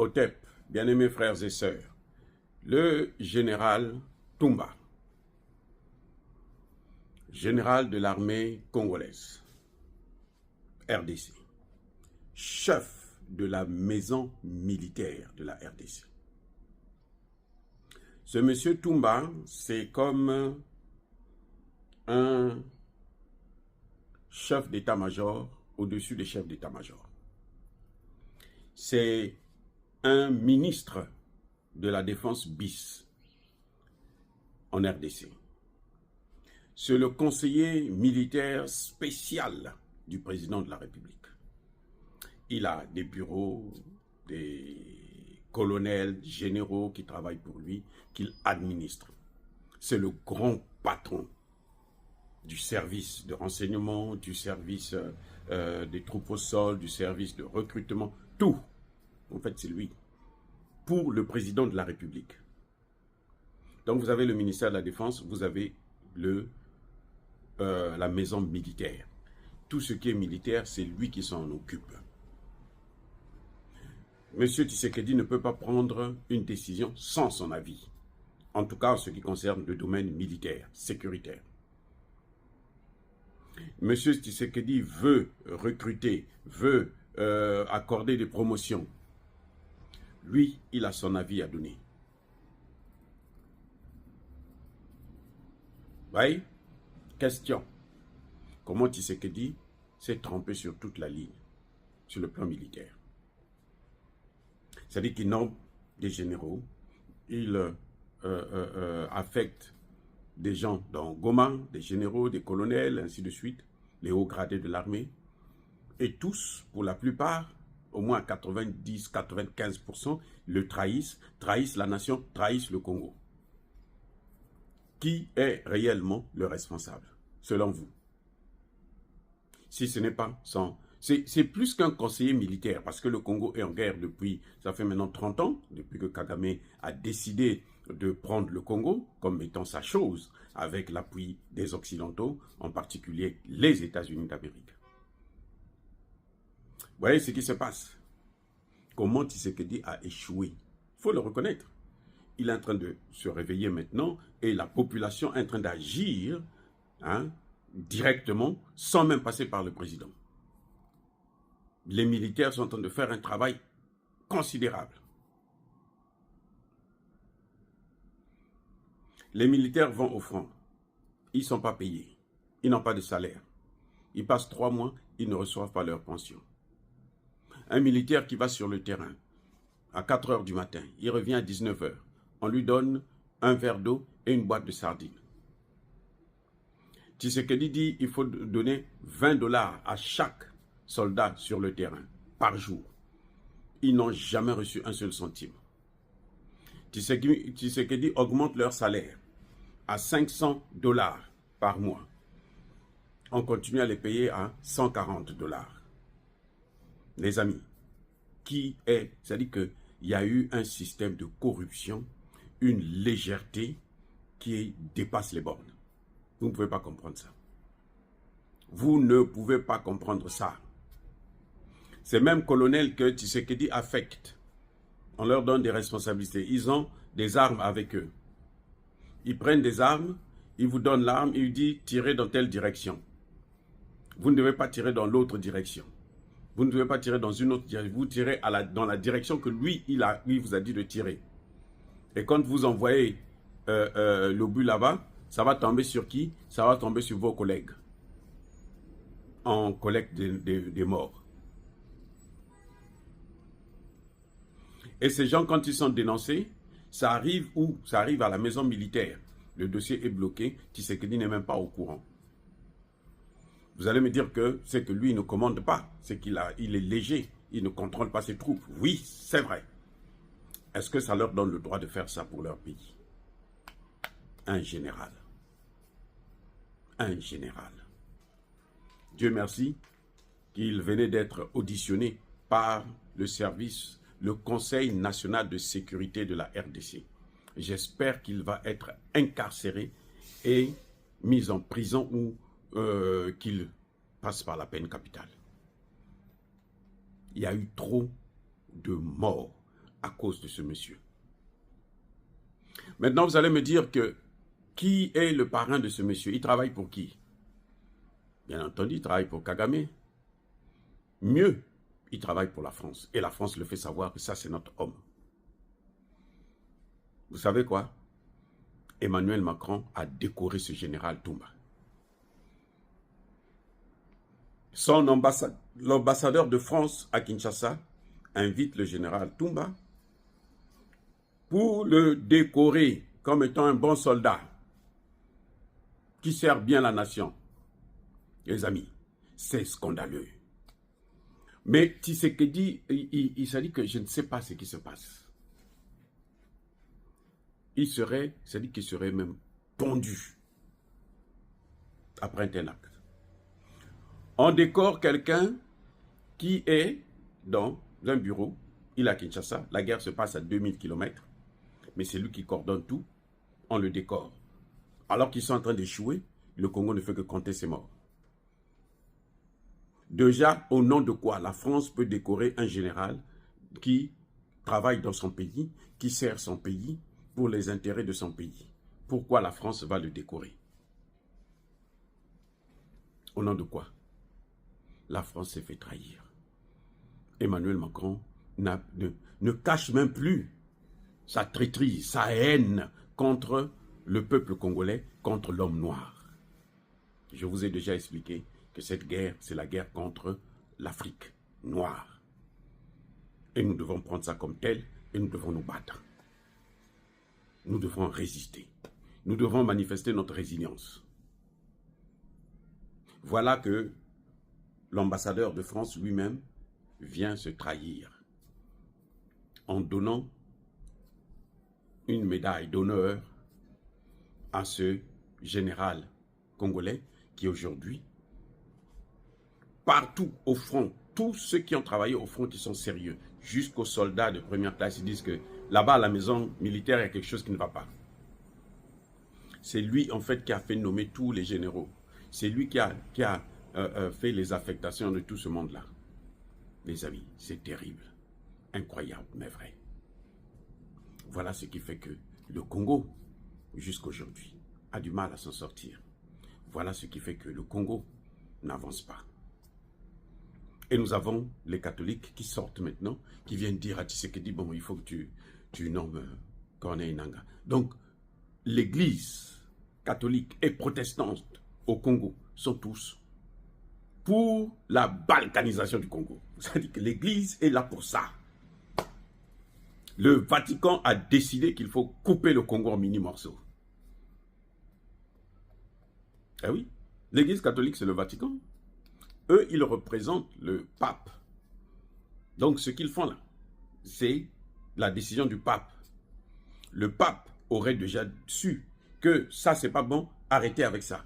Otep, bien-aimés frères et sœurs, le général Toumba, général de l'armée congolaise, RDC, chef de la maison militaire de la RDC. Ce monsieur Toumba, c'est comme un chef d'état-major au-dessus des chefs d'état-major. C'est un ministre de la Défense bis en RDC. C'est le conseiller militaire spécial du président de la République. Il a des bureaux, des colonels, généraux qui travaillent pour lui, qu'il administre. C'est le grand patron du service de renseignement, du service des troupes au sol, du service de recrutement, tout. En fait, c'est lui, pour le président de la République. Donc, vous avez le ministère de la Défense, vous avez la maison militaire. Tout ce qui est militaire, c'est lui qui s'en occupe. Monsieur Tshisekedi ne peut pas prendre une décision sans son avis. En tout cas, en ce qui concerne le domaine militaire, sécuritaire. Monsieur Tshisekedi veut recruter, veut accorder des promotions. Lui, il a son avis à donner. Oui? Question. Comment Tshisekedi s'est trompé sur toute la ligne, sur le plan militaire? C'est-à-dire qu'il nomme des généraux, il affecte des gens dans Goma, des généraux, des colonels, ainsi de suite, les hauts gradés de l'armée, et tous, pour la plupart, au moins 90-95%, le trahissent la nation, trahissent le Congo. Qui est réellement le responsable, selon vous? Si ce n'est pas sans... C'est plus qu'un conseiller militaire, parce que le Congo est en guerre depuis, ça fait maintenant 30 ans, depuis que Kagame a décidé de prendre le Congo comme étant sa chose, avec l'appui des Occidentaux, en particulier les États-Unis d'Amérique. Vous voyez ce qui se passe? Comment Tshisekedi a échoué? Il faut le reconnaître. Il est en train de se réveiller maintenant et la population est en train d'agir directement sans même passer par le président. Les militaires sont en train de faire un travail considérable. Les militaires vont au front. Ils ne sont pas payés. Ils n'ont pas de salaire. Ils passent 3 mois, ils ne reçoivent pas leur pension. Un militaire qui va sur le terrain à 4 heures du matin, il revient à 19 heures. On lui donne un verre d'eau et une boîte de sardines. Tshisekedi dit qu'il faut donner 20 $ à chaque soldat sur le terrain par jour. Ils n'ont jamais reçu un seul centime. Tshisekedi augmente leur salaire à 500 $ par mois. On continue à les payer à 140 $. Les amis, c'est-à-dire qu'il y a eu un système de corruption, une légèreté qui dépasse les bornes. Vous ne pouvez pas comprendre ça. Vous ne pouvez pas comprendre ça. Ces mêmes colonels que Tshisekedi affecte, on leur donne des responsabilités. Ils ont des armes avec eux. Ils prennent des armes, ils vous donnent l'arme, ils vous disent tirez dans telle direction. Vous ne devez pas tirer dans l'autre direction. Vous ne devez pas tirer dans une autre direction. Vous tirez dans la direction que lui vous a dit de tirer. Et quand vous envoyez l'obus là-bas, ça va tomber sur qui? Ça va tomber sur vos collègues. En collecte des morts. Et ces gens, quand ils sont dénoncés, ça arrive où? Ça arrive à la maison militaire. Le dossier est bloqué. Tshisekedi n'est même pas au courant. Vous allez me dire que c'est que lui, il ne commande pas. C'est qu'il est léger. Il ne contrôle pas ses troupes. Oui, c'est vrai. Est-ce que ça leur donne le droit de faire ça pour leur pays? Un général. Un général. Dieu merci qu'il venait d'être auditionné par le service, le Conseil national de sécurité de la RDC. J'espère qu'il va être incarcéré et mis en prison ou qu'il passe par la peine capitale. Il y a eu trop de morts, à cause de ce monsieur. Maintenant, vous allez me dire que qui est le parrain de ce monsieur? Il travaille pour qui? Bien entendu, il travaille pour Kagame. Mieux, il travaille pour la France. Et la France le fait savoir que ça, c'est notre homme. Vous savez quoi? Emmanuel Macron a décoré ce général Toumba. L'ambassadeur de France à Kinshasa invite le général Toumba pour le décorer comme étant un bon soldat qui sert bien la nation. Les amis, c'est scandaleux. Mais Tshisekedi, il s'est dit que je ne sais pas ce qui se passe. C'est-à-dire qu'il serait même pendu après un tel acte. On décore quelqu'un qui est dans un bureau, il est à Kinshasa, la guerre se passe à 2000 km, mais c'est lui qui coordonne tout, on le décore. Alors qu'ils sont en train d'échouer, le Congo ne fait que compter ses morts. Déjà, au nom de quoi la France peut décorer un général qui travaille dans son pays, qui sert son pays pour les intérêts de son pays? Pourquoi la France va le décorer? Au nom de quoi? La France s'est fait trahir. Emmanuel Macron ne cache même plus sa traîtrise, sa haine contre le peuple congolais, contre l'homme noir. Je vous ai déjà expliqué que cette guerre, c'est la guerre contre l'Afrique noire. Et nous devons prendre ça comme tel et nous devons nous battre. Nous devons résister. Nous devons manifester notre résilience. Voilà que l'ambassadeur de France lui-même vient se trahir en donnant une médaille d'honneur à ce général congolais qui aujourd'hui, partout au front, tous ceux qui ont travaillé au front qui sont sérieux, jusqu'aux soldats de première classe, ils disent que là-bas à la maison militaire, il y a quelque chose qui ne va pas. C'est lui en fait qui a fait nommer tous les généraux. C'est lui qui a fait les affectations de tout ce monde-là. Les amis, c'est terrible, incroyable, mais vrai. Voilà ce qui fait que le Congo, jusqu'aujourd'hui, a du mal à s'en sortir. Voilà ce qui fait que le Congo n'avance pas. Et nous avons les catholiques qui sortent maintenant, qui viennent dire à Tshisekedi, bon, il faut que tu nommes Corneille Nangaa. Donc, l'église catholique et protestante au Congo sont tous pour la balkanisation du Congo. C'est-à-dire que l'église est là pour ça. Le Vatican a décidé qu'il faut couper le Congo en mini-morceaux. Eh oui, l'église catholique, c'est le Vatican. Eux, ils représentent le pape. Donc, ce qu'ils font là, c'est la décision du pape. Le pape aurait déjà su que ça, c'est pas bon, arrêtez avec ça.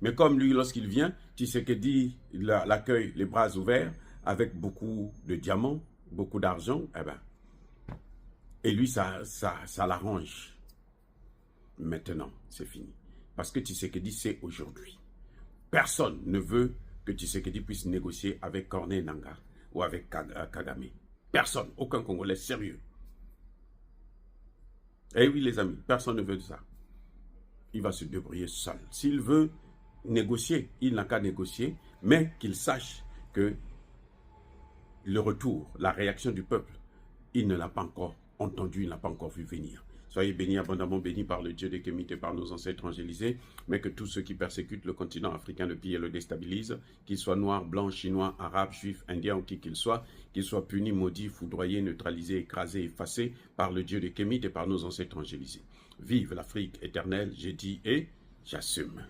Mais comme lui, lorsqu'il vient, Tshisekedi l'accueille les bras ouverts, avec beaucoup de diamants, beaucoup d'argent, eh ben, et lui, ça l'arrange. Maintenant, c'est fini. Parce que Tshisekedi, c'est aujourd'hui. Personne ne veut que Tshisekedi puisse négocier avec Corneille Nangaa ou avec Kagame. Personne, aucun Congolais sérieux. Eh oui, les amis, personne ne veut de ça. Il va se débrouiller seul. S'il veut négocier, il n'a qu'à négocier, mais qu'il sache que le retour, la réaction du peuple, il ne l'a pas encore entendu, il ne l'a pas encore vu venir. Soyez bénis, abondamment bénis par le Dieu des Kémites et par nos ancêtres angélisés, mais que tous ceux qui persécutent le continent africain le pillent et le déstabilisent, qu'ils soient noirs, blancs, chinois, arabes, juifs, indiens ou qui qu'ils soient punis, maudits, foudroyés, neutralisés, écrasés, effacés par le Dieu des Kémites et par nos ancêtres angélisés. Vive l'Afrique éternelle, j'ai dit et j'assume.